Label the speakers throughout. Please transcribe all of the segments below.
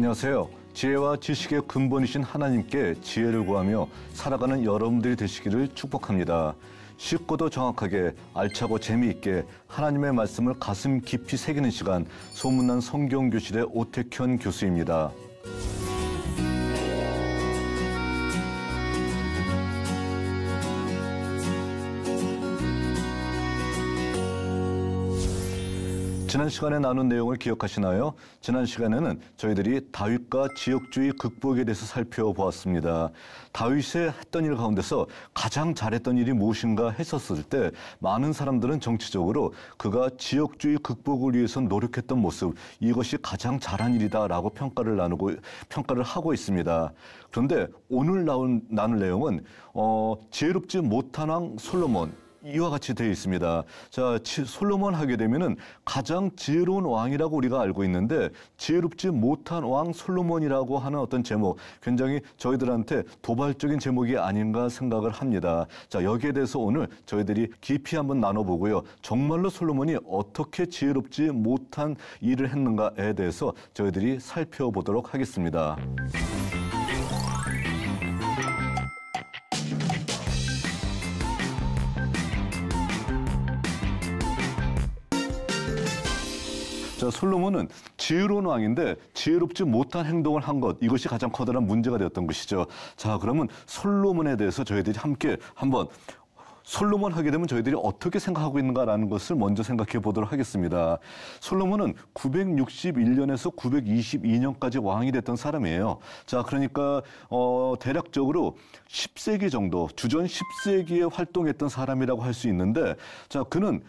Speaker 1: 안녕하세요. 지혜와 지식의 근본이신 하나님께 지혜를 구하며 살아가는 여러분들이 되시기를 축복합니다. 쉽고도 정확하게 알차고 재미있게 하나님의 말씀을 가슴 깊이 새기는 시간, 소문난 성경교실의 오택현 교수입니다. 지난 시간에 나눈 내용을 기억하시나요? 지난 시간에는 저희들이 다윗과 지역주의 극복에 대해서 살펴보았습니다. 다윗이 했던 일 가운데서 가장 잘했던 일이 무엇인가 했었을 때 많은 사람들은 정치적으로 그가 지역주의 극복을 위해서 노력했던 모습, 이것이 가장 잘한 일이다라고 평가를 하고 있습니다. 그런데 오늘 나눌 내용은 지혜롭지 못한 왕 솔로몬, 이와 같이 되어 있습니다. 자, 솔로몬 하게 되면은 가장 지혜로운 왕이라고 우리가 알고 있는데 지혜롭지 못한 왕 솔로몬이라고 하는 어떤 제목, 굉장히 저희들한테 도발적인 제목이 아닌가 생각을 합니다. 자, 여기에 대해서 오늘 저희들이 깊이 한번 나눠보고요. 정말로 솔로몬이 어떻게 지혜롭지 못한 일을 했는가에 대해서 저희들이 살펴보도록 하겠습니다. 자, 솔로몬은 지혜로운 왕인데 지혜롭지 못한 행동을 한 것, 이것이 가장 커다란 문제가 되었던 것이죠. 자, 그러면 솔로몬에 대해서 저희들이 함께 한번 솔로몬 하게 되면 저희들이 어떻게 생각하고 있는가라는 것을 먼저 생각해 보도록 하겠습니다. 솔로몬은 961년에서 922년까지 왕이 됐던 사람이에요. 자, 그러니까 대략적으로 10세기 정도, 주전 10세기에 활동했던 사람이라고 할 수 있는데, 자, 그는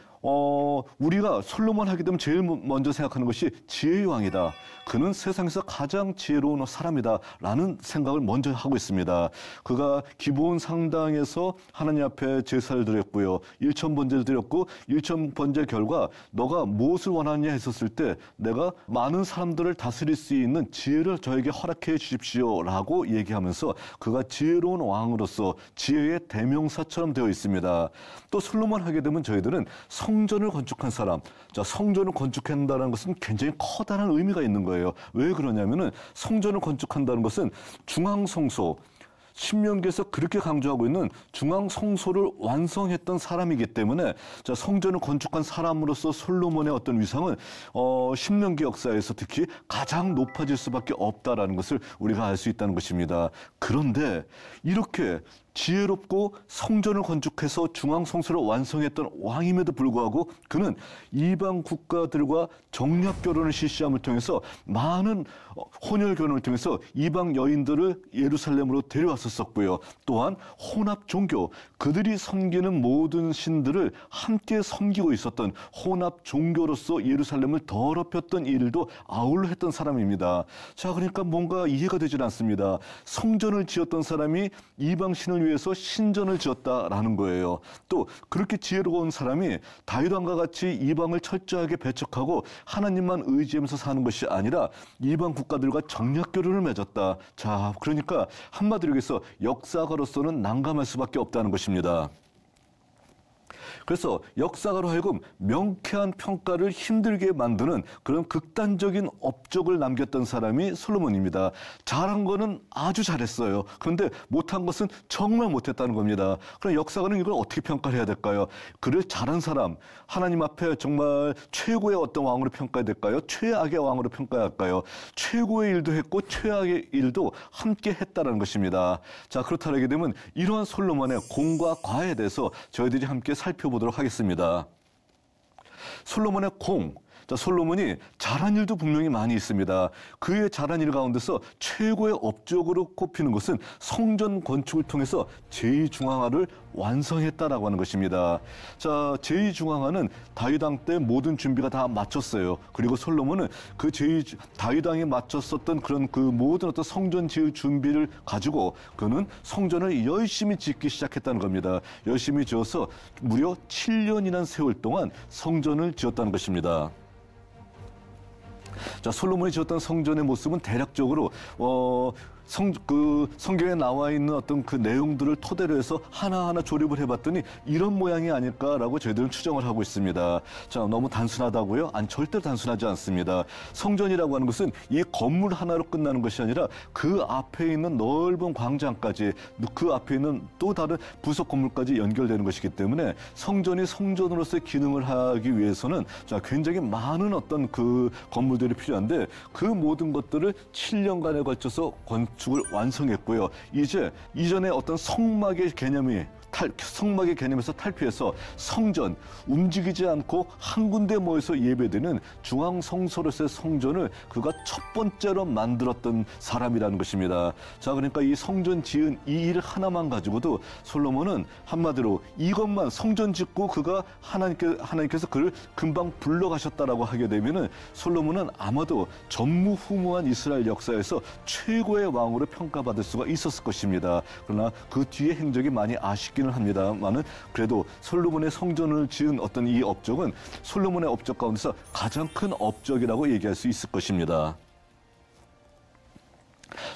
Speaker 1: 우리가 솔로몬 하게 되면 제일 먼저 생각하는 것이 지혜의 왕이다. 그는 세상에서 가장 지혜로운 사람이다. 라는 생각을 먼저 하고 있습니다. 그가 기브온 상당에서 하나님 앞에 제사를 드렸고요. 일천번제를 드렸고, 일천번제 결과 너가 무엇을 원하느냐 했었을 때 내가 많은 사람들을 다스릴 수 있는 지혜를 저에게 허락해 주십시오. 라고 얘기하면서 그가 지혜로운 왕으로서 지혜의 대명사처럼 되어 있습니다. 또 솔로몬 하게 되면 저희들은 성전을 건축한 사람. 자, 성전을 건축한다는 것은 굉장히 커다란 의미가 있는 거예요. 왜 그러냐면은 성전을 건축한다는 것은 중앙성소, 신명기에서 그렇게 강조하고 있는 중앙성소를 완성했던 사람이기 때문에, 자, 성전을 건축한 사람으로서 솔로몬의 어떤 위상은 신명기 역사에서 특히 가장 높아질 수밖에 없다라는 것을 우리가 알 수 있다는 것입니다. 그런데 이렇게 지혜롭고 성전을 건축해서 중앙성소를 완성했던 왕임에도 불구하고 그는 이방 국가들과 정략 결혼을 실시함을 통해서 많은 혼혈 결혼을 통해서 이방 여인들을 예루살렘으로 데려왔었고요. 또한 혼합 종교, 그들이 섬기는 모든 신들을 함께 섬기고 있었던 혼합 종교로서 예루살렘을 더럽혔던 일도 아울러 했던 사람입니다. 자, 그러니까 뭔가 이해가 되질 않습니다. 성전을 지었던 사람이 이방 신을 위해서 신전을 지었다라는 거예요. 또 그렇게 지혜로운 사람이 다윗 왕과 같이 이방을 철저하게 배척하고 하나님만 의지하면서 사는 것이 아니라 이방 국가들과 정략 결혼을 맺었다. 자, 그러니까 한마디로 해서 역사가로서는 난감할 수밖에 없다는 것입니다. 그래서 역사가로 하여금 명쾌한 평가를 힘들게 만드는 그런 극단적인 업적을 남겼던 사람이 솔로몬입니다. 잘한 거는 아주 잘했어요. 그런데 못한 것은 정말 못했다는 겁니다. 그럼 역사가는 이걸 어떻게 평가를 해야 될까요? 그를 잘한 사람, 하나님 앞에 정말 최고의 어떤 왕으로 평가해야 될까요? 최악의 왕으로 평가해야 할까요? 최고의 일도 했고 최악의 일도 함께 했다는 것입니다. 자, 그렇다게 되면 이러한 솔로몬의 공과 과에 대해서 저희들이 함께 살펴보도록 하겠습니다. 솔로몬의 공. 자, 솔로몬이 잘한 일도 분명히 많이 있습니다. 그의 잘한 일 가운데서 최고의 업적으로 꼽히는 것은 성전 건축을 통해서 제2중앙화를 완성했다라고 하는 것입니다. 자, 제2중앙화는 다윗 왕 때 모든 준비가 다 마쳤어요. 그리고 솔로몬은 그 다윗 왕이 마쳤었던 그런 그 모든 어떤 성전 지을 준비를 가지고 그는 성전을 열심히 짓기 시작했다는 겁니다. 열심히 지어서 무려 7년이라는 세월 동안 성전을 지었다는 것입니다. 자, 솔로몬이 지었던 성전의 모습은 대략적으로 성경에 나와 있는 어떤 그 내용들을 토대로 해서 하나하나 조립을 해봤더니 이런 모양이 아닐까라고 저희들은 추정을 하고 있습니다. 자, 너무 단순하다고요? 아니, 절대 단순하지 않습니다. 성전이라고 하는 것은 이 건물 하나로 끝나는 것이 아니라 그 앞에 있는 넓은 광장까지, 그 앞에 있는 또 다른 부속 건물까지 연결되는 것이기 때문에 성전이 성전으로서의 기능을 하기 위해서는 자, 굉장히 많은 어떤 그 건물들이 필요한데 그 모든 것들을 7년간에 걸쳐서 건축을 완성했고요. 이제 이전에 어떤 성막의 개념에서 탈피해서 성전, 움직이지 않고 한 군데 모여서 예배드리는 중앙 성소로서의 성전을 그가 첫 번째로 만들었던 사람이라는 것입니다. 자, 그러니까 이 성전 지은 이 일 하나만 가지고도 솔로몬은 한마디로 이것만 성전 짓고 그가 하나님께서 그를 금방 불러가셨다라고 하게 되면은 솔로몬은 아마도 전무후무한 이스라엘 역사에서 최고의 왕으로 평가받을 수가 있었을 것입니다. 그러나 그 뒤의 행적이 많이 아쉽기는 합니다만은 그래도 솔로몬의 성전을 지은 어떤 이 업적은 솔로몬의 업적 가운데서 가장 큰 업적이라고 얘기할 수 있을 것입니다.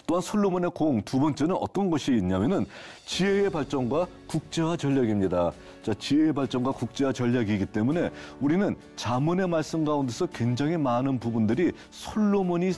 Speaker 1: 또한 솔로몬의 공 두 번째는 어떤 것이 있냐면은 지혜의 발전과 국제화 전략입니다. 자, 지혜의 발전과 국제화 전략이기 때문에 우리는 잠언의 말씀 가운데서 굉장히 많은 부분들이 솔로몬이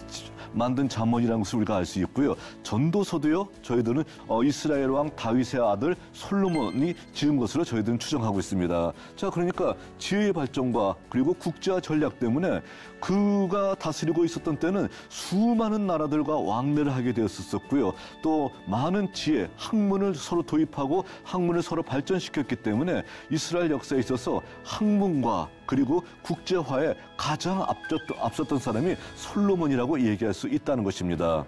Speaker 1: 만든 잠언이라는 것을 우리가 알 수 있고요. 전도서도요, 저희들은 이스라엘 왕 다윗의 아들 솔로몬이 지은 것으로 저희들은 추정하고 있습니다. 자, 그러니까 지혜의 발전과 그리고 국제화 전략 때문에 그가 다스리고 있었던 때는 수많은 나라들과 왕래를 하게 되었었고요. 또 많은 지혜, 학문을 서로 도입하고 학문을 서로 발전시켰기 때문에 이스라엘 역사에 있어서 학문과 그리고 국제화에 가장 앞섰던 사람이 솔로몬이라고 얘기할 수 있다는 것입니다.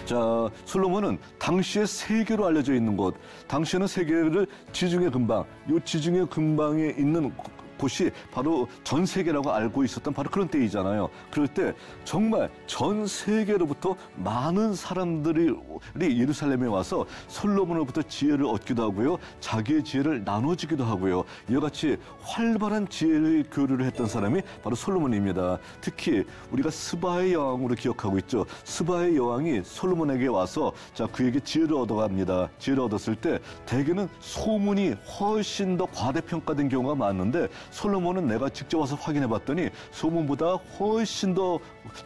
Speaker 1: 자, 솔로몬은 당시의 세계로 알려져 있는 곳, 당시에는 세계를 지중해 근방, 이 지중해 근방에 있는 곳이 바로 전 세계라고 알고 있었던 바로 그런 때이잖아요. 그럴 때 정말 전 세계로부터 많은 사람들이 예루살렘에 와서 솔로몬으로부터 지혜를 얻기도 하고요. 자기의 지혜를 나눠주기도 하고요. 이와 같이 활발한 지혜의 교류를 했던 사람이 바로 솔로몬입니다. 특히 우리가 스바의 여왕으로 기억하고 있죠. 스바의 여왕이 솔로몬에게 와서 자, 그에게 지혜를 얻어갑니다. 지혜를 얻었을 때 대개는 소문이 훨씬 더 과대평가된 경우가 많은데 솔로몬은 내가 직접 와서 확인해 봤더니 소문보다 훨씬 더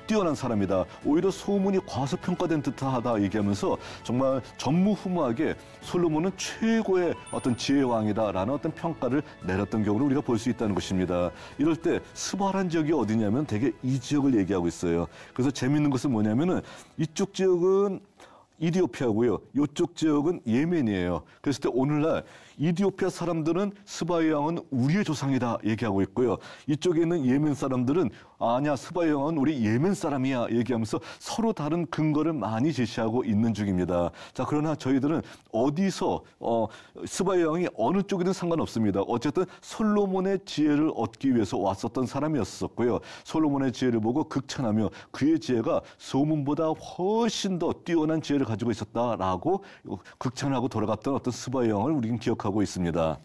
Speaker 1: 뛰어난 사람이다. 오히려 소문이 과소평가된 듯하다 얘기하면서 정말 전무후무하게 솔로몬은 최고의 어떤 지혜의 왕이다라는 어떤 평가를 내렸던 경우를 우리가 볼 수 있다는 것입니다. 이럴 때 스바란 지역이 어디냐면 대개 이 지역을 얘기하고 있어요. 그래서 재미있는 것은 뭐냐면은 이쪽 지역은 이디오피아고요. 이쪽 지역은 예멘이에요. 그랬을 때 오늘날 이디오피아 사람들은 스바의 왕은 우리의 조상이다 얘기하고 있고요. 이쪽에 있는 예멘 사람들은 아니야, 스바의 왕은 우리 예멘 사람이야 얘기하면서 서로 다른 근거를 많이 제시하고 있는 중입니다. 자, 그러나 저희들은 어디서 스바의 왕이 어느 쪽이든 상관없습니다. 어쨌든 솔로몬의 지혜를 얻기 위해서 왔었던 사람이었었고요. 솔로몬의 지혜를 보고 극찬하며 그의 지혜가 소문보다 훨씬 더 뛰어난 지혜를 가지고 있었다라고 극찬하고 돌아갔던 어떤 스바의 왕을 우리는 기억하고 있습니다.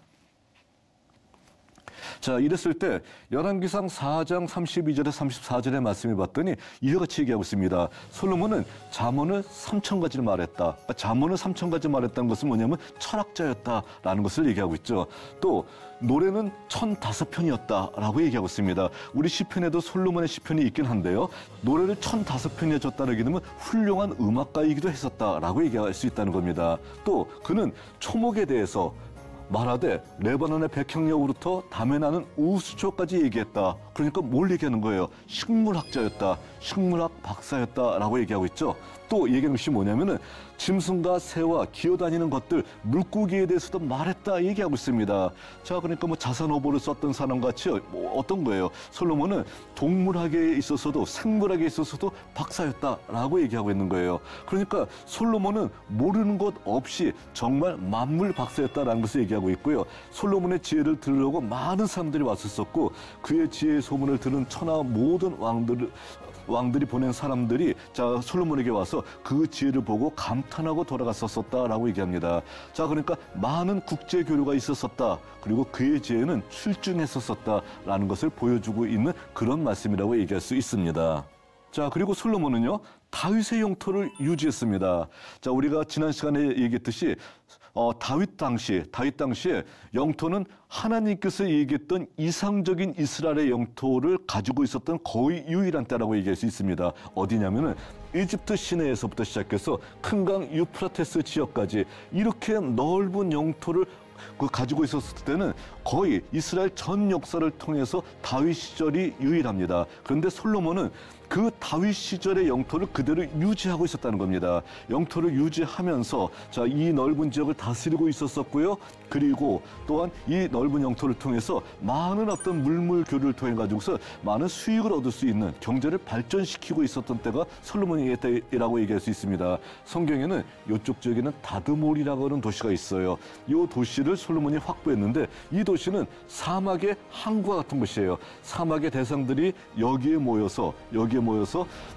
Speaker 1: 자, 이랬을 때 열왕기상 4장 32절에 34절의 말씀을 봤더니 이와 같이 얘기하고 있습니다. 솔로몬은 잠언을 3,000가지를 말했다. 잠언을 3,000가지 말했다는 것은 뭐냐면 철학자였다라는 것을 얘기하고 있죠. 또 노래는 1,005편이었다라고 얘기하고 있습니다. 우리 시편에도 솔로몬의 시편이 있긴 한데요. 노래를 1,005편이 해줬다는 게 되면 훌륭한 음악가이기도 했었다라고 얘기할 수 있다는 겁니다. 또 그는 초목에 대해서 말하되 레바논의 백향목으로부터 담에 나는 우수초까지 얘기했다. 그러니까 뭘 얘기하는 거예요? 식물학자였다. 식물학 박사였다라고 얘기하고 있죠. 또 얘기하는 것이 뭐냐면은 짐승과 새와 기어다니는 것들, 물고기에 대해서도 말했다 얘기하고 있습니다. 자, 그러니까 뭐 자산어보를 썼던 사람같이 어떤 거예요? 솔로몬은 동물학에 있어서도 생물학에 있어서도 박사였다라고 얘기하고 있는 거예요. 그러니까 솔로몬은 모르는 것 없이 정말 만물 박사였다라는 것을 얘기하고 있고요. 솔로몬의 지혜를 들으려고 많은 사람들이 왔었었고 그의 지혜의 소문을 들은 천하 모든 왕들이 보낸 사람들이 자, 솔로몬에게 와서 그 지혜를 보고 감탄하고 돌아갔었다라고 얘기합니다. 자, 그러니까 많은 국제 교류가 있었었다. 그리고 그의 지혜는 출중했었다라는 것을 보여주고 있는 그런 말씀이라고 얘기할 수 있습니다. 자, 그리고 솔로몬은요, 다윗의 영토를 유지했습니다. 자, 우리가 지난 시간에 얘기했듯이 다윗 당시에 영토는 하나님께서 얘기했던 이상적인 이스라엘의 영토를 가지고 있었던 거의 유일한 때라고 얘기할 수 있습니다. 어디냐면은 이집트 시내에서부터 시작해서 큰 강 유프라테스 지역까지 이렇게 넓은 영토를 가지고 있었을 때는 거의 이스라엘 전 역사를 통해서 다윗 시절이 유일합니다. 그런데 솔로몬은 그 다윗 시절의 영토를 그대로 유지하고 있었다는 겁니다. 영토를 유지하면서 자, 이 넓은 지역을 다스리고 있었었고요. 그리고 또한 이 넓은 영토를 통해서 많은 어떤 물물교류를 통해 가지고서 많은 수익을 얻을 수 있는 경제를 발전시키고 있었던 때가 솔로몬의 때라고 얘기할 수 있습니다. 성경에는 이쪽 지역에는 다드몰이라고 하는 도시가 있어요. 이 도시를 솔로몬이 확보했는데 이 도시는 사막의 항구와 같은 곳이에요. 사막의 대상들이 여기에 모여서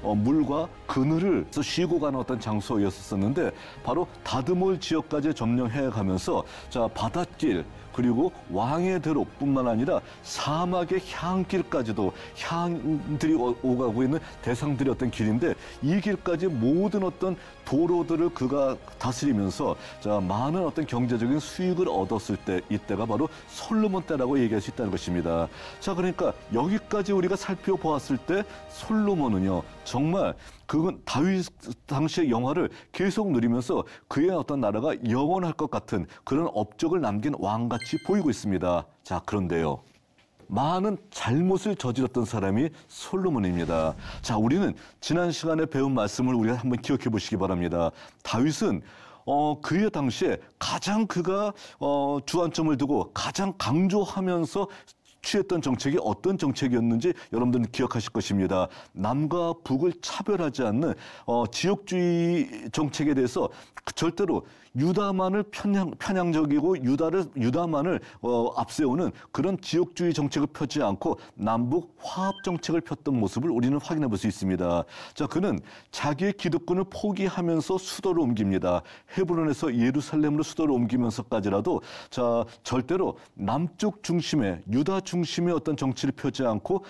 Speaker 1: 물과 그늘을 쉬고 가는 어떤 장소였었는데 바로 다드몰 지역까지 점령해 가면서 자, 바닷길 그리고 왕의 대로뿐만 아니라 사막의 향길까지도 향들이 오가고 있는 대상들의 어떤 길인데 이 길까지 모든 어떤 도로들을 그가 다스리면서 자, 많은 어떤 경제적인 수익을 얻었을 때 이때가 바로 솔로몬 때라고 얘기할 수 있다는 것입니다. 자, 그러니까 여기까지 우리가 살펴보았을 때 솔로몬은요 정말 그건 다윗 당시의 영화를 계속 누리면서 그의 어떤 나라가 영원할 것 같은 그런 업적을 남긴 왕같이 보이고 있습니다. 자, 그런데요. 많은 잘못을 저질렀던 사람이 솔로몬입니다. 자, 우리는 지난 시간에 배운 말씀을 우리가 한번 기억해 보시기 바랍니다. 다윗은 그의 당시에 가장 그가 주안점을 두고 가장 강조하면서 취했던 정책이 어떤 정책이었는지 여러분들은 기억하실 것입니다. 남과 북을 차별하지 않는 지역주의 정책에 대해서 절대로 유다만을 편향적이고 유다만을 앞세우는 그런 지역주의 정책을 펴지 않고 남북 화합 정책을 폈던 모습을 우리는 확인해 볼 수 있습니다. 자, 그는 자기의 기득권을 포기하면서 수도를 옮깁니다. 헤브론에서 예루살렘으로 수도를 옮기면서까지라도 자, 절대로 남쪽 중심의 유다 중심의 어떤 정치를 펴지 않고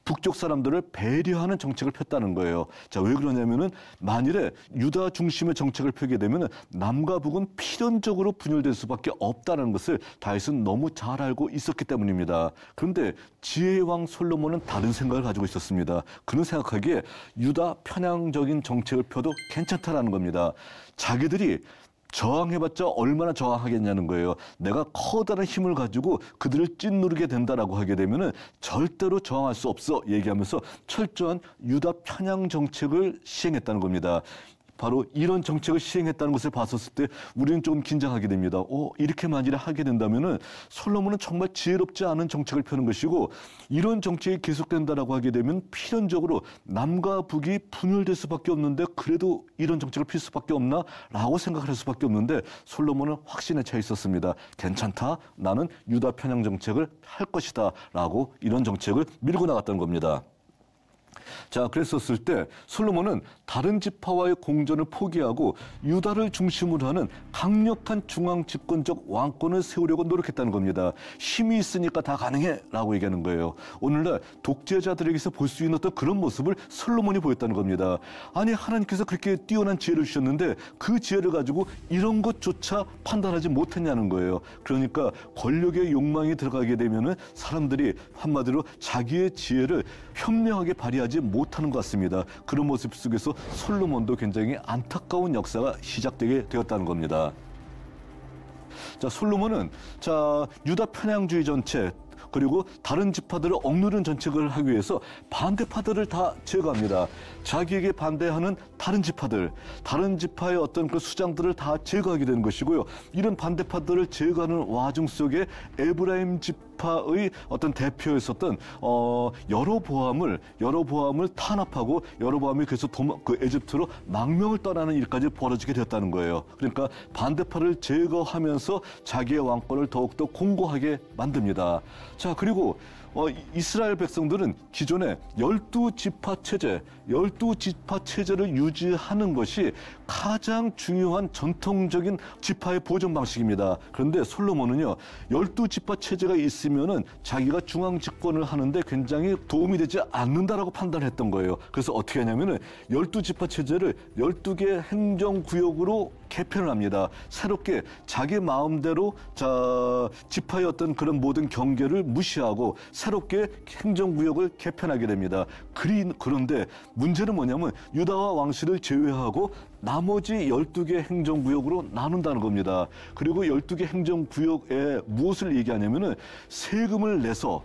Speaker 1: 북쪽 사람들을 배려하는 정책을 폈다는 거예요. 자, 왜 그러냐면은 만일에 유다 중심의 정책을 펴게 되면은 남과 북은 필연적으로 분열될 수밖에 없다는 것을 다윗은 너무 잘 알고 있었기 때문입니다. 그런데 지혜의 왕 솔로몬은 다른 생각을 가지고 있었습니다. 그는 생각하기에 유다 편향적인 정책을 펴도 괜찮다라는 겁니다. 자기들이 저항해봤자 얼마나 저항하겠냐는 거예요. 내가 커다란 힘을 가지고 그들을 찐누르게 된다라고 하게 되면은 절대로 저항할 수 없어 얘기하면서 철저한 유다 편향 정책을 시행했다는 겁니다. 바로 이런 정책을 시행했다는 것을 봤었을 때 우리는 좀 긴장하게 됩니다. 이렇게 만일에 하게 된다면은 솔로몬은 정말 지혜롭지 않은 정책을 펴는 것이고 이런 정책이 계속된다라고 하게 되면 필연적으로 남과 북이 분열될 수밖에 없는데 그래도 이런 정책을 필 수밖에 없나라고 생각할 수밖에 없는데 솔로몬은 확신에 차 있었습니다. 괜찮다. 나는 유다 편향 정책을 할 것이다라고 이런 정책을 밀고 나갔다는 겁니다. 자, 그랬었을 때 솔로몬은 다른 지파와의 공전을 포기하고 유다를 중심으로 하는 강력한 중앙 집권적 왕권을 세우려고 노력했다는 겁니다. 힘이 있으니까 다 가능해라고 얘기하는 거예요. 오늘날 독재자들에게서 볼 수 있는 어떤 그런 모습을 솔로몬이 보였다는 겁니다. 아니, 하나님께서 그렇게 뛰어난 지혜를 주셨는데 그 지혜를 가지고 이런 것조차 판단하지 못했냐는 거예요. 그러니까 권력의 욕망이 들어가게 되면은 사람들이 한마디로 자기의 지혜를 현명하게 발휘하지 못하는 것 같습니다. 그런 모습 속에서 솔로몬도 굉장히 안타까운 역사가 시작되게 되었다는 겁니다. 자, 솔로몬은 유다 편향주의 정책 그리고 다른 지파들을 억누르는 정책을 하기 위해서 반대파들을 다 제거합니다. 자기에게 반대하는 다른 지파의 어떤 그 수장들을 다 제거하게 되는 것이고요. 이런 반대파들을 제거하는 와중 속에 에브라임 지파의 어떤 대표였었던 여로보암을 탄압하고 여로보암이 그래서 에집트로 망명을 떠나는 일까지 벌어지게 되었다는 거예요. 그러니까 반대파를 제거하면서 자기의 왕권을 더욱더 공고하게 만듭니다. 자, 그리고 이스라엘 백성들은 기존에 12지파 체제를 유지하는 것이 가장 중요한 전통적인 지파의 보존 방식입니다. 그런데 솔로몬은요, 12지파 체제가 있으면은 자기가 중앙 집권을 하는데 굉장히 도움이 되지 않는다라고 판단했던 거예요. 그래서 어떻게 하냐면은 12지파 체제를 12개 행정구역으로 개편을 합니다. 새롭게 자기 마음대로 지파의 어떤 그런 모든 경계를 무시하고 새롭게 행정구역을 개편하게 됩니다. 그런데 문제는 뭐냐면 유다와 왕실을 제외하고 나머지 12개 행정구역으로 나눈다는 겁니다. 그리고 12개 행정구역에 무엇을 얘기하냐면은 세금을 내서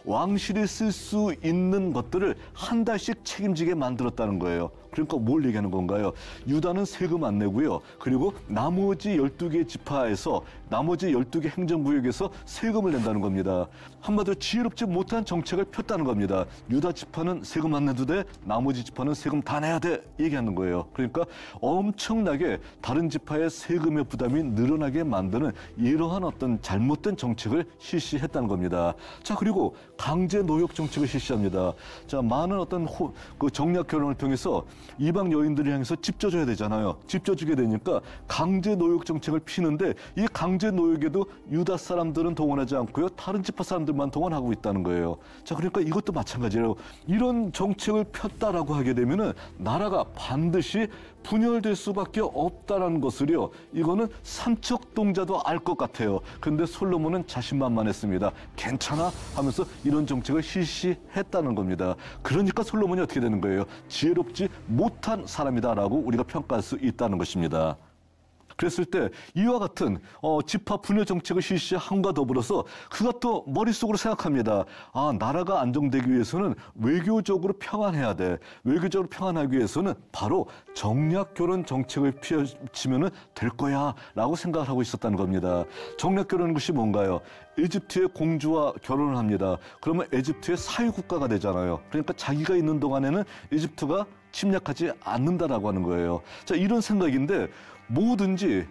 Speaker 1: 왕실이 쓸 수 있는 것들을 한 달씩 책임지게 만들었다는 거예요. 그러니까 뭘 얘기하는 건가요? 유다는 세금 안 내고요. 그리고 나머지 12개 지파에서 나머지 12개 행정구역에서 세금을 낸다는 겁니다. 한마디로 지혜롭지 못한 정책을 폈다는 겁니다. 유다 지파는 세금 안 내도 돼. 나머지 지파는 세금 다 내야 돼. 얘기하는 거예요. 그러니까 엄청나게 다른 지파의 세금의 부담이 늘어나게 만드는 이러한 어떤 잘못된 정책을 실시했다는 겁니다. 자, 그리고 강제 노역 정책을 실시합니다. 자, 많은 어떤 정략 결혼을 통해서 이방 여인들을 향해서 집 져줘야 되잖아요. 집 져주게 되니까 강제 노역 정책을 피는데 이 강제 노역에도 유다 사람들은 동원하지 않고요. 다른 지파 사람들만 동원하고 있다는 거예요. 자, 그러니까 이것도 마찬가지예요. 이런 정책을 폈다라고 하게 되면은 나라가 반드시 분열될 수밖에 없다라는 것을요. 이거는 삼척동자도 알 것 같아요. 그런데 솔로몬은 자신만만했습니다. 괜찮아 하면서 이런 정책을 실시했다는 겁니다. 그러니까 솔로몬이 어떻게 되는 거예요? 지혜롭지 못한 사람이다라고 우리가 평가할 수 있다는 것입니다. 그랬을 때 이와 같은 지파 분열 정책을 실시함과 더불어서 그가 또 머릿속으로 생각합니다. 아, 나라가 안정되기 위해서는 외교적으로 평안해야 돼. 외교적으로 평안하기 위해서는 바로 정략 결혼 정책을 펼치면 될 거야 라고 생각을 하고 있었다는 겁니다. 정략 결혼은 것이 뭔가요? 에집트의 공주와 결혼을 합니다. 그러면 에집트의 사회국가가 되잖아요. 그러니까 자기가 있는 동안에는 에집트가 침략하지 않는다라고 하는 거예요. 자, 이런 생각인데 뭐든지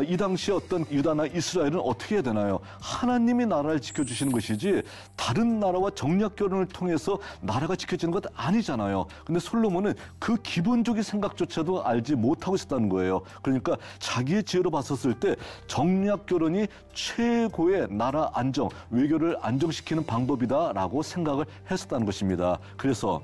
Speaker 1: 이 당시에 어떤 유다나 이스라엘은 어떻게 해야 되나요? 하나님이 나라를 지켜주시는 것이지 다른 나라와 정략 결혼을 통해서 나라가 지켜지는 것 아니잖아요. 근데 솔로몬은 그 기본적인 생각조차도 알지 못하고 있었다는 거예요. 그러니까 자기의 지혜로 봤었을 때 정략 결혼이 최고의 나라 안정, 외교를 안정시키는 방법이다라고 생각을 했었다는 것입니다. 그래서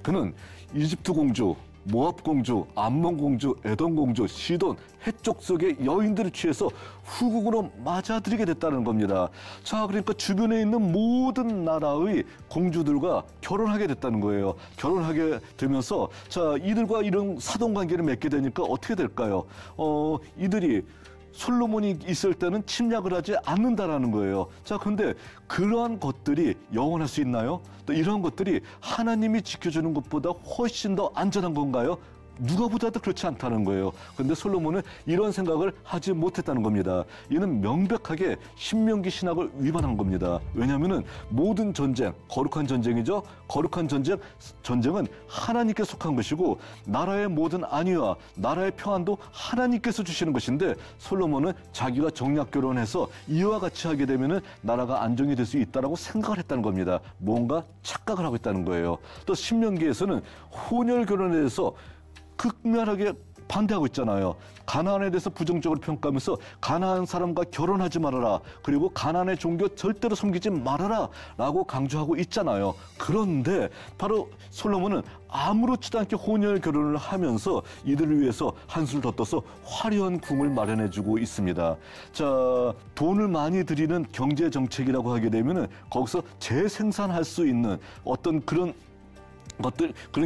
Speaker 1: 그는 이집트 공주, 모압 공주, 암몬 공주, 에돔 공주, 시돈, 해쪽 속의 여인들을 취해서 후국으로 맞아들이게 됐다는 겁니다. 자, 그러니까 주변에 있는 모든 나라의 공주들과 결혼하게 됐다는 거예요. 결혼하게 되면서 이들과 이런 사돈 관계를 맺게 되니까 어떻게 될까요? 이들이 솔로몬이 있을 때는 침략을 하지 않는다라는 거예요. 자, 근데 그러한 것들이 영원할 수 있나요? 또 이러한 것들이 하나님이 지켜주는 것보다 훨씬 더 안전한 건가요? 누가 보다도 그렇지 않다는 거예요. 그런데 솔로몬은 이런 생각을 하지 못했다는 겁니다. 이는 명백하게 신명기 신학을 위반한 겁니다. 왜냐하면은 모든 전쟁, 거룩한 전쟁이죠. 거룩한 전쟁은 하나님께 속한 것이고 나라의 모든 안위와 나라의 평안도 하나님께서 주시는 것인데 솔로몬은 자기가 정략 결혼해서 이와 같이 하게 되면은 나라가 안정이 될 수 있다라고 생각을 했다는 겁니다. 뭔가 착각을 하고 있다는 거예요. 또 신명기에서는 혼혈 결혼에 대해서 극렬하게 반대하고 있잖아요. 가나안에 대해서 부정적으로 평가하면서 가나안 사람과 결혼하지 말아라. 그리고 가나안의 종교 절대로 섬기지 말아라 라고 강조하고 있잖아요. 그런데 바로 솔로몬은 아무렇지도 않게 혼혈 결혼을 하면서 이들을 위해서 한술 더 떠서 화려한 궁을 마련해주고 있습니다. 자, 돈을 많이 들이는 경제 정책이라고 하게 되면은 거기서 재생산할 수 있는 어떤 그런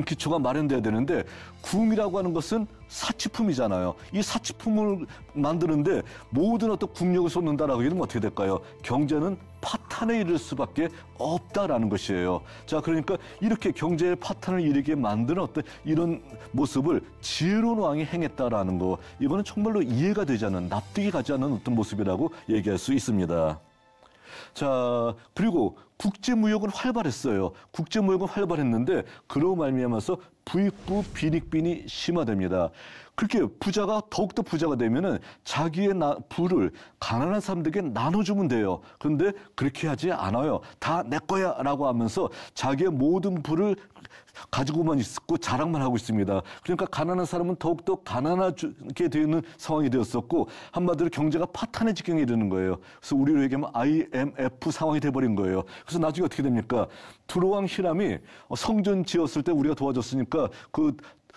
Speaker 1: 기초가 마련돼야 되는데 궁이라고 하는 것은 사치품이잖아요. 이 사치품을 만드는데 모든 어떤 국력을 쏟는다라고 하면 어떻게 될까요? 경제는 파탄에 이를 수밖에 없다라는 것이에요. 자, 그러니까 이렇게 경제의 파탄을 일으키게 만드는 어떤 이런 모습을 지혜로운 왕이 행했다라는 거, 이거는 정말로 이해가 되지 않는, 납득이 가지 않는 어떤 모습이라고 얘기할 수 있습니다. 자, 그리고 국제무역은 활발했어요. 국제무역은 활발했는데 그로 말미암아서 부익부 빈익빈이 심화됩니다. 그렇게 부자가 더욱더 부자가 되면은 자기의 부를 가난한 사람들에게 나눠주면 돼요. 그런데 그렇게 하지 않아요. 다 내 거야라고 하면서 자기의 모든 부를 가지고만 있고 자랑만 하고 있습니다. 그러니까 가난한 사람은 더욱더 가난하게 되는 상황이 되었었고 한마디로 경제가 파탄의 지경에 이르는 거예요. 그래서 우리로 얘기하면 IMF 상황이 돼버린 거예요. 그래서 나중에 어떻게 됩니까? 두로왕 히람이 성전 지었을 때 우리가 도와줬으니까 그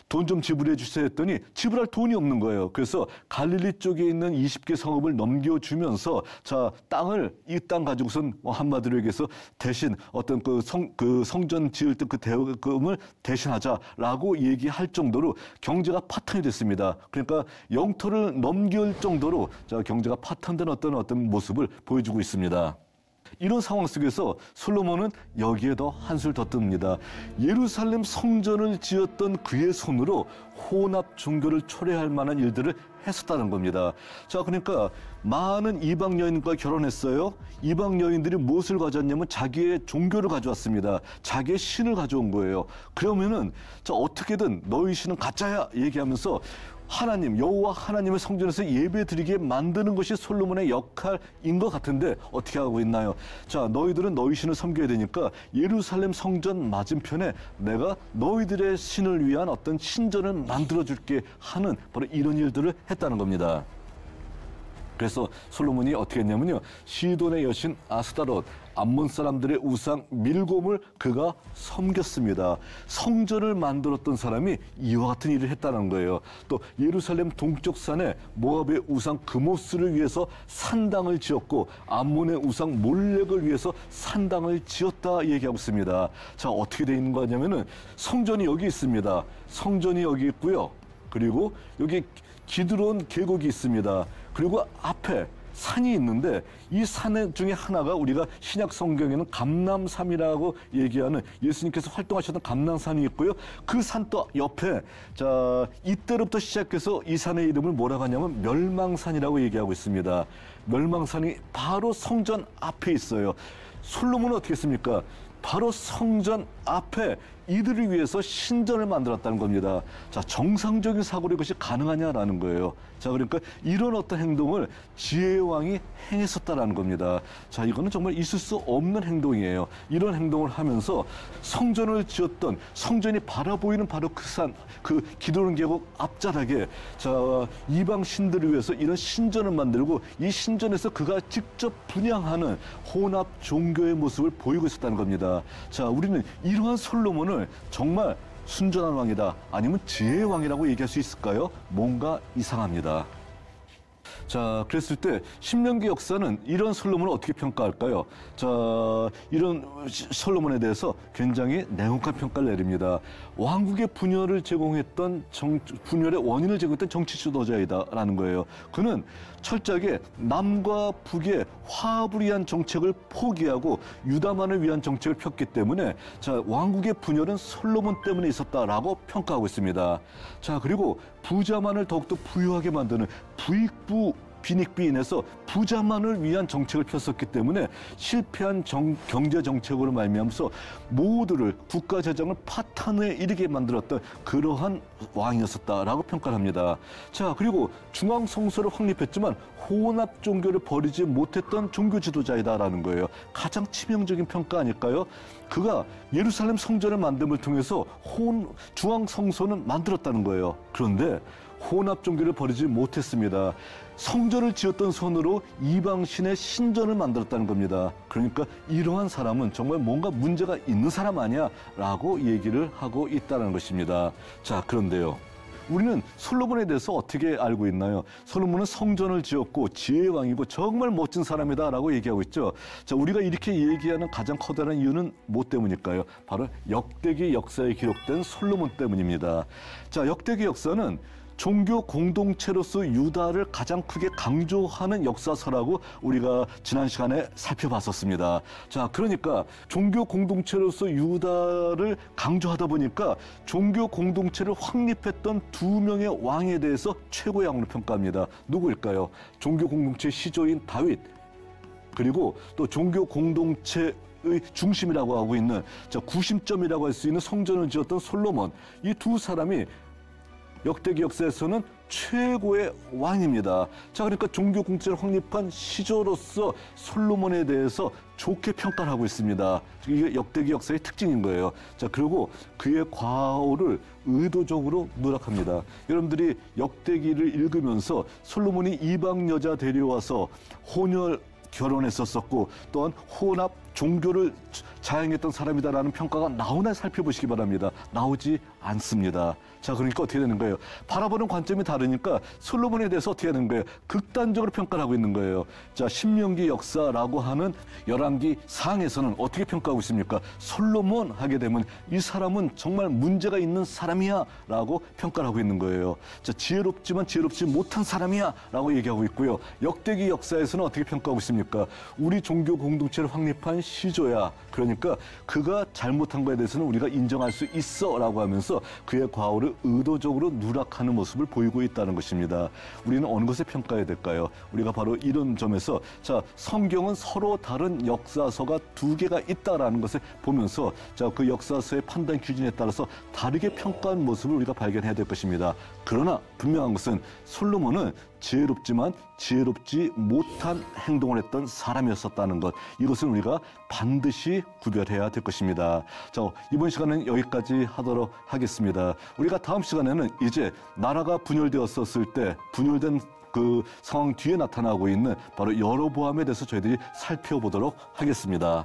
Speaker 1: 돈 좀 지불해 주세요 했더니 지불할 돈이 없는 거예요. 그래서 갈릴리 쪽에 있는 20개 성읍을 넘겨주면서 자 땅을 이 땅 가지고선 한마디로 얘기해서 대신 어떤 그 성전 지을 때 그 대금을 대신하자라고 얘기할 정도로 경제가 파탄이 됐습니다. 그러니까 영토를 넘길 정도로 자 경제가 파탄된 어떤 모습을 보여주고 있습니다. 이런 상황 속에서 솔로몬은 여기에 더 한술 더 뜹니다. 예루살렘 성전을 지었던 그의 손으로 혼합 종교를 초래할 만한 일들을 했었다는 겁니다. 자, 그러니까 많은 이방 여인과 결혼했어요. 이방 여인들이 무엇을 가져왔냐면 자기의 종교를 가져왔습니다. 자기의 신을 가져온 거예요. 그러면은 자 어떻게든 너희 신은 가짜야 얘기하면서 하나님, 여호와 하나님의 성전에서 예배드리게 만드는 것이 솔로몬의 역할인 것 같은데 어떻게 하고 있나요? 자, 너희들은 너희 신을 섬겨야 되니까 예루살렘 성전 맞은편에 내가 너희들의 신을 위한 어떤 신전을 만들어줄게 하는 바로 이런 일들을 했다는 겁니다. 그래서 솔로몬이 어떻게 했냐면요. 시돈의 여신 아스타롯, 암몬 사람들의 우상 밀곰을 그가 섬겼습니다. 성전을 만들었던 사람이 이와 같은 일을 했다는 거예요. 또 예루살렘 동쪽 산에 모압의 우상 그모스를 위해서 산당을 지었고 암몬의 우상 몰렉을 위해서 산당을 지었다 얘기하고 있습니다. 자, 어떻게 돼 있는 거냐면은 성전이 여기 있습니다. 성전이 여기 있고요. 그리고 여기 기드론 계곡이 있습니다. 그리고 앞에 산이 있는데 이 산 중에 하나가 우리가 신약 성경에는 감람산이라고 얘기하는 예수님께서 활동하셨던 감람산이 있고요. 그 산 또 옆에 자 이때로부터 시작해서 이 산의 이름을 뭐라고 하냐면 멸망산이라고 얘기하고 있습니다. 멸망산이 바로 성전 앞에 있어요. 솔로몬은 어떻게 했습니까? 바로 성전 앞에 이들을 위해서 신전을 만들었다는 겁니다. 자, 정상적인 사고로 이것이 가능하냐라는 거예요. 자, 그러니까 이런 어떤 행동을 지혜의 왕이 행했었다라는 겁니다. 자, 이거는 정말 있을 수 없는 행동이에요. 이런 행동을 하면서 성전을 지었던 성전이 바라보이는 바로 그 산, 그 기드론 계곡 앞자락에 자, 이방 신들을 위해서 이런 신전을 만들고 이 신전에서 그가 직접 분양하는 혼합 종교의 모습을 보이고 있었다는 겁니다. 자, 우리는 이러한 솔로몬을 정말 순전한 왕이다 아니면 지혜의 왕이라고 얘기할 수 있을까요? 뭔가 이상합니다. 자, 그랬을 때 신명기 역사는 이런 솔로몬을 어떻게 평가할까요? 자, 이런 솔로몬에 대해서 굉장히 냉혹한 평가를 내립니다. 왕국의 분열을 제공했던 분열의 원인을 제공했던 정치 지도자이다라는 거예요. 그는 철저하게 남과 북의 화합을 위한 정책을 포기하고 유다만을 위한 정책을 폈기 때문에 자, 왕국의 분열은 솔로몬 때문에 있었다라고 평가하고 있습니다. 자, 그리고 부자만을 더욱더 부유하게 만드는 부익부 빈익빈에서 부자만을 위한 정책을 폈었기 때문에 실패한 경제 정책으로 말미암아서 모두를 국가 재정을 파탄에 이르게 만들었던 그러한 왕이었었다라고 평가를 합니다. 자, 그리고 중앙 성소를 확립했지만 혼합 종교를 버리지 못했던 종교 지도자이다라는 거예요. 가장 치명적인 평가 아닐까요? 그가 예루살렘 성전을 만듦을 통해서 중앙 성소는 만들었다는 거예요. 그런데 혼합 종교를 버리지 못했습니다. 성전을 지었던 손으로 이방신의 신전을 만들었다는 겁니다. 그러니까 이러한 사람은 정말 뭔가 문제가 있는 사람 아니야? 라고 얘기를 하고 있다는 것입니다. 자, 그런데요. 우리는 솔로몬에 대해서 어떻게 알고 있나요? 솔로몬은 성전을 지었고 지혜의 왕이고 정말 멋진 사람이다라고 얘기하고 있죠. 자, 우리가 이렇게 얘기하는 가장 커다란 이유는 뭐 때문일까요? 바로 역대기 역사에 기록된 솔로몬 때문입니다. 자, 역대기 역사는 종교 공동체로서 유다를 가장 크게 강조하는 역사서라고 우리가 지난 시간에 살펴봤었습니다. 자, 그러니까 종교 공동체로서 유다를 강조하다 보니까 종교 공동체를 확립했던 두 명의 왕에 대해서 최고의 왕으로 평가합니다. 누구일까요? 종교 공동체 시조인 다윗, 그리고 또 종교 공동체 중심이라고 하고 있는 구심점이라고 할 수 있는 성전을 지었던 솔로몬, 이 두 사람이 역대기 역사에서는 최고의 왕입니다. 자, 그러니까 종교 공동체를 확립한 시조로서 솔로몬에 대해서 좋게 평가를 하고 있습니다. 이게 역대기 역사의 특징인 거예요. 자, 그리고 그의 과오를 의도적으로 누락합니다. 여러분들이 역대기를 읽으면서 솔로몬이 이방 여자 데려와서 혼혈 결혼했었고 또한 혼합 종교를 자행했던 사람이다라는 평가가 나오나 살펴보시기 바랍니다. 나오지 않습니다. 자, 그러니까 어떻게 되는 거예요? 바라보는 관점이 다르니까 솔로몬에 대해서 어떻게 되는 거예요? 극단적으로 평가를 하고 있는 거예요. 자, 신명기 역사라고 하는 열왕기 상에서는 어떻게 평가하고 있습니까? 솔로몬 하게 되면 이 사람은 정말 문제가 있는 사람이야 라고 평가를 하고 있는 거예요. 자, 지혜롭지만 지혜롭지 못한 사람이야 라고 얘기하고 있고요. 역대기 역사에서는 어떻게 평가하고 있습니까? 우리 종교 공동체를 확립한 시조야. 그러니까 그가 잘못한 거에 대해서는 우리가 인정할 수 있어 라고 하면서 그의 과오를 의도적으로 누락하는 모습을 보이고 있다는 것입니다. 우리는 어느 것을 평가해야 될까요? 우리가 바로 이런 점에서 자, 성경은 서로 다른 역사서가 두 개가 있다라는 것을 보면서 자, 그 역사서의 판단 기준에 따라서 다르게 평가한 모습을 우리가 발견해야 될 것입니다. 그러나 분명한 것은 솔로몬은 지혜롭지만 지혜롭지 못한 행동을 했던 사람이었었다는 것, 이것은 우리가 반드시 구별해야 될 것입니다. 자, 이번 시간은 여기까지 하도록 하겠습니다. 우리가 다음 시간에는 이제 나라가 분열되었었을 때 분열된 그 상황 뒤에 나타나고 있는 바로 여로보암에 대해서 저희들이 살펴보도록 하겠습니다.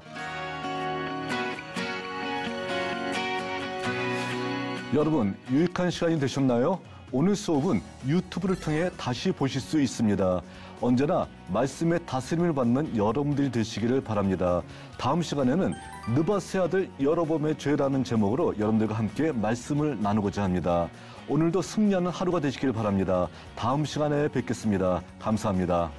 Speaker 1: 여러분, 유익한 시간이 되셨나요? 오늘 수업은 유튜브를 통해 다시 보실 수 있습니다. 언제나 말씀의 다스림을 받는 여러분들이 되시기를 바랍니다. 다음 시간에는 느밧의 아들 여로보암의 죄라는 제목으로 여러분들과 함께 말씀을 나누고자 합니다. 오늘도 승리하는 하루가 되시길 바랍니다. 다음 시간에 뵙겠습니다. 감사합니다.